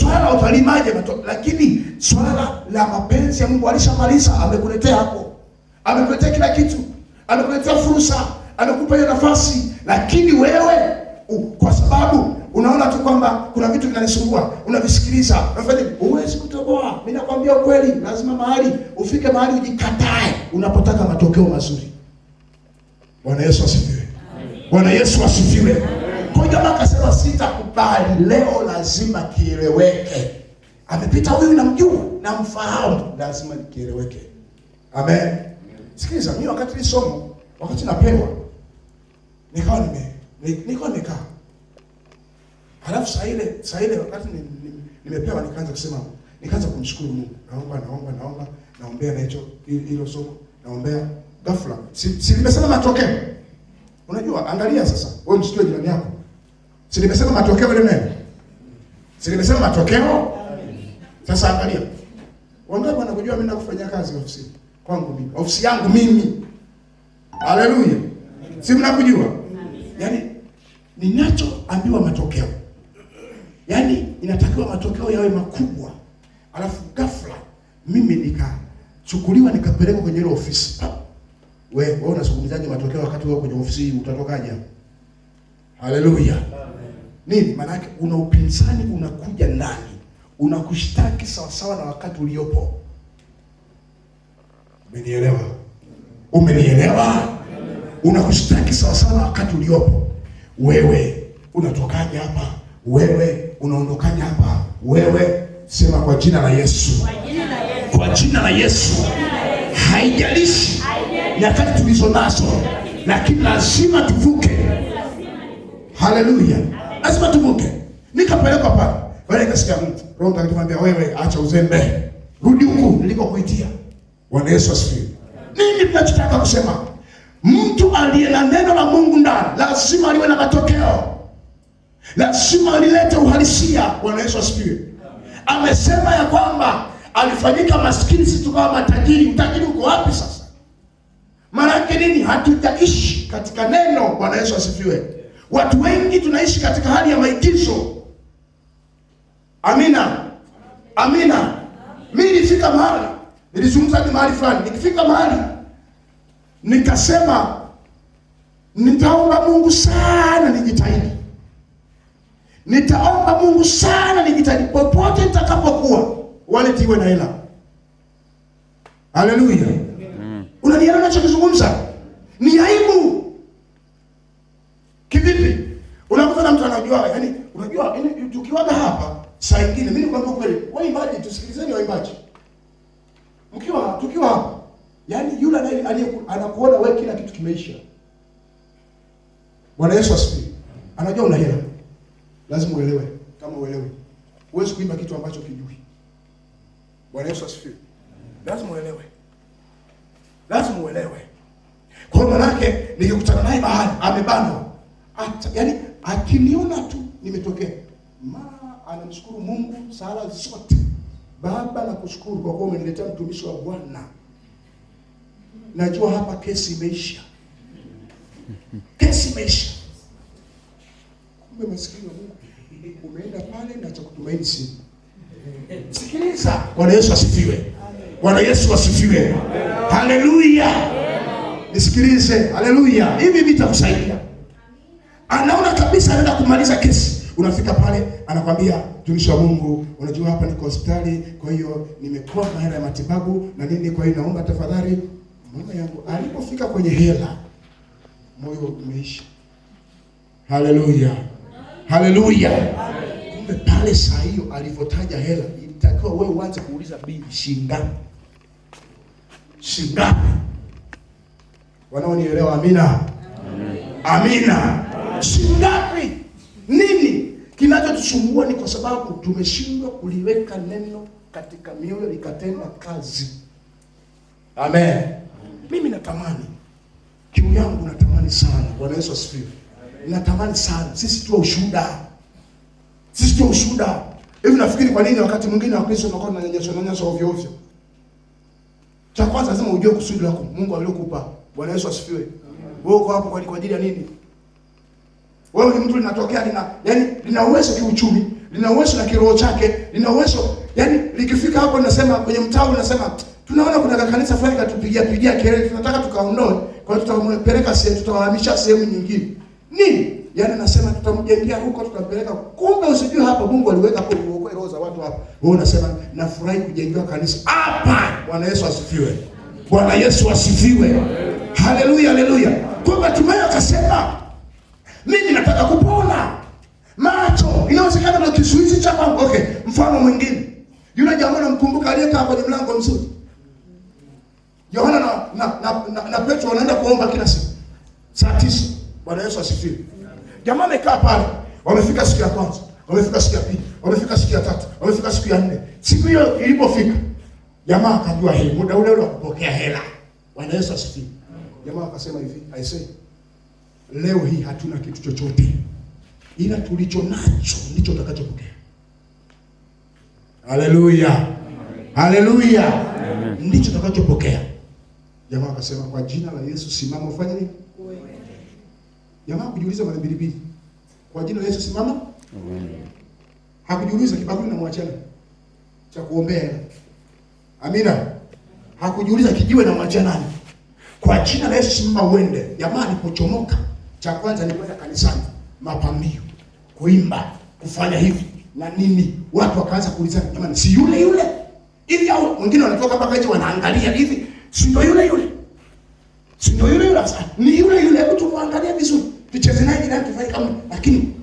swala la utalimaje, lakini swala la mapenzi ya Mungu alishamaliza. Amekuletea hapo, amekuletea kila kitu, amekuletea fursa, amekupa hiyo nafasi. Lakini wewe kwa sababu unaona tu kwamba kuna vitu vinanisumbua, unavisikiliza, unafanya huwezi kutoboa. Mimi nakwambia ukweli, lazima mahali ufike mahali ujikatae unapotaka matokeo mazuri. Bwana Yesu asifiwe. Bwana Yesu asifiwe. Kwa hiyo jamaa akasema sitakubali, leo lazima kieleweke. Amepita huyu, namjua, namfahamu, lazima kieleweke. Amen. Sikiliza, mimi wakati nisomo, wakati napewa, nikawa nimekaa. Halafu saa ile wakati nimepewa nikaanza kumshukuru Mungu. Naombea na hilo somo, naombea. Ghafla si nimesema matokeo. Unajua, angalia sasa, wewe msikie jirani yako. Si nimesema matokeo ile neno? Si nimesema matokeo? Sasa angalia. Wangapi wanakujua mimi nakufanyia kazi ofisini kwangu mimi? Ofisi yangu mimi. Haleluya. Si mnakujua? Yaani ninachoambiwa matokeo. Yaani inatakiwa matokeo yawe makubwa. Alafu ghafla mimi nikachukuliwa nikapelekwa kwenye ile ofisi. Wewe unazungumzaje matokeo wakati wewe kwenye ofisi utatokaje? Haleluya. Nini? Maana yake una upinzani unakuja ndani. Unakushtaki sawa sawa na wakati uliopo. Umenielewa? Umenielewa? Unakushtaki sawa sawa na wakati uliopo. Wewe unatokaje hapa? Wewe unaondokaje hapa? Wewe sema kwa jina la Yesu. Kwa jina la Yesu. Haijalishi nyakati tulizo nazo, lakini lazima tuvuke. Haleluya. Lazima tuvuke. Nikapelekwa pale. Wale kasikia Roho Mtakatifu anambia wewe acha uzembe. Rudi huku nilikokuitia. Bwana Yesu asifiwe. Nini tunachotaka kusema? Mtu aliye na neno la Mungu ndani lazima liwe na matokeo. Lazima lilete uhalisia. Bwana Yesu asifiwe. Amesema ya kwamba alifanyika maskini sisi tukawa matajiri. Utajiri uko wapi sasa? Maana yake nini? Hatujaishi katika neno. Bwana Yesu asifiwe. Watu wengi tunaishi katika hali ya maigizo. Amina. Amina. Mimi nilifika mahali, nilizungumza hadi mahali fulani, nikifika mahali nikasema nitaomba Mungu sana nijitahidi. Nitaomba Mungu sana nijitahidi popote nitakapokuwa, wale tiwe na hela. Haleluya. Unanielewa ninachozungumza? Ni aibu. Kivipi? Unakuta na mtu anajua, yani unajua tukiwaga hapa saa nyingine mimi nikwambia kweli, waimbaji tusikilizeni waimbaji. Tukiwa hapa, yani yule anakuona wewe kila kitu kimeisha. Bwana Yesu asifiwe. Anajua una hela. Lazima uelewe. Kama uelewe, huwezi kuimba kitu ambacho kijui. Bwana Yesu asifiwe. Lazima uelewe. Lazima uelewe. Kwa maana yake nikikutana naye mahali amebanwa, yani akiniona tu nimetokea, anamshukuru Mungu sala zote. Baba nakushukuru kwa kuwa umeniletea mtumishi wa Bwana. Najua hapa kesi imeisha. Kesi imeisha. Kumbe maskini wa Mungu umeenda pale na cha kutumaini si. Sikiliza. Bwana Yesu asifiwe. Bwana Yesu asifiwe. Haleluya. Nisikilize. Haleluya. Hivi vitakusaidia. Anaona kabisa anaenda kumaliza kesi. Unafika pale anakwambia mtumishi wa Mungu, unajua hapa niko hospitali, kwa hiyo nimekosa hela ya matibabu na nini, kwa hiyo naomba tafadhali. Mama yangu alipofika kwenye hela, moyo umeisha. Haleluya. Haleluya. Kumbe pale saa hiyo alipotaja hela, ilitakiwa wewe uanze kuuliza bili shingapi? Shingapi? Wanaonielewa? Amina. Amina. Shingapi? Nini kinachotusumbua? Ni kwa sababu tumeshindwa kuliweka neno katika mioyo likatenda kazi. Amen. Mimi natamani, kiu yangu natamani sana. Bwana Yesu asifiwe. Natamani sana sisi tuwe ushuhuda. Sisi tuwe ushuhuda. Hivi nafikiri kwa nini wakati mwingine Wakristo wanakuwa wananyanyaswa ovyo ovyo? Cha kwanza lazima ujue kusudi lako Mungu aliyokupa. Bwana Yesu asifiwe. Wewe uko hapo kwa ajili ya nini? Wewe ni mtu linatokea lina uwezo kiuchumi, lina uwezo na kiroho chake, lina uwezo. Yaani likifika hapo linasema kwenye mtaa linasema tunaona kuna kanisa fulani katupigia kelele, tunataka tukaondoe, kwa hiyo tutampeleka sehemu, tutawahamisha sehemu nyingine. Nini? Yaani nasema tutamjengea huko, tutampeleka. Kumbe usijue hapa Mungu aliweka hapo uokoe roho za watu hapa. Wewe unasema nafurahi kujengewa kanisa hapa. Bwana Yesu asifiwe. Bwana Yesu asifiwe. Haleluya, haleluya. Kwa Bartimayo akasema mimi nataka kupona. Macho inawezekana na kizuizi cha kwangu. Okay, mfano mwingine. Yule jamaa namkumbuka aliyekaa kwenye mlango mzuri. Yohana na Petro wanaenda kuomba kila siku. Saa 9. Bwana Yesu asifiwe. Jamaa amekaa pale. Wamefika siku ya kwanza, wamefika siku ya pili, wamefika siku ya tatu, wamefika siku ya 4. Siku hiyo ilipofika, jamaa akajua muda ule wa kupokea hela. Bwana Yesu asifiwe. Jamaa akasema hivi, I say, leo hii hatuna kitu chochote, ila tulicho nacho ndicho tutakachopokea. Haleluya. Haleluya. Ndicho tutakachopokea. Jamaa akasema kwa jina la Yesu simama ufanye nini? Jamaa kujiuliza mara mbili. Kwa jina la Yesu simama? Hakujiuliza kibakuli na mwachana cha kuombea. Amina. Hakujiuliza kijiwe na mwachana nani. Kwa jina la Yesu simama uende. Jamaa alipochomoka, cha kwanza ni kwenda kanisani, mapambio, kuimba, kufanya hivi na nini. Watu wakaanza kuulizana, jamani si yule yule? Hivi au wengine wanatoka mpaka nje wanaangalia hivi, si ndio yule yule? Si ndio yule yule? Ni yule yule, hebu tumwangalie vizuri. Tucheze naye jirani tufanye kama, lakini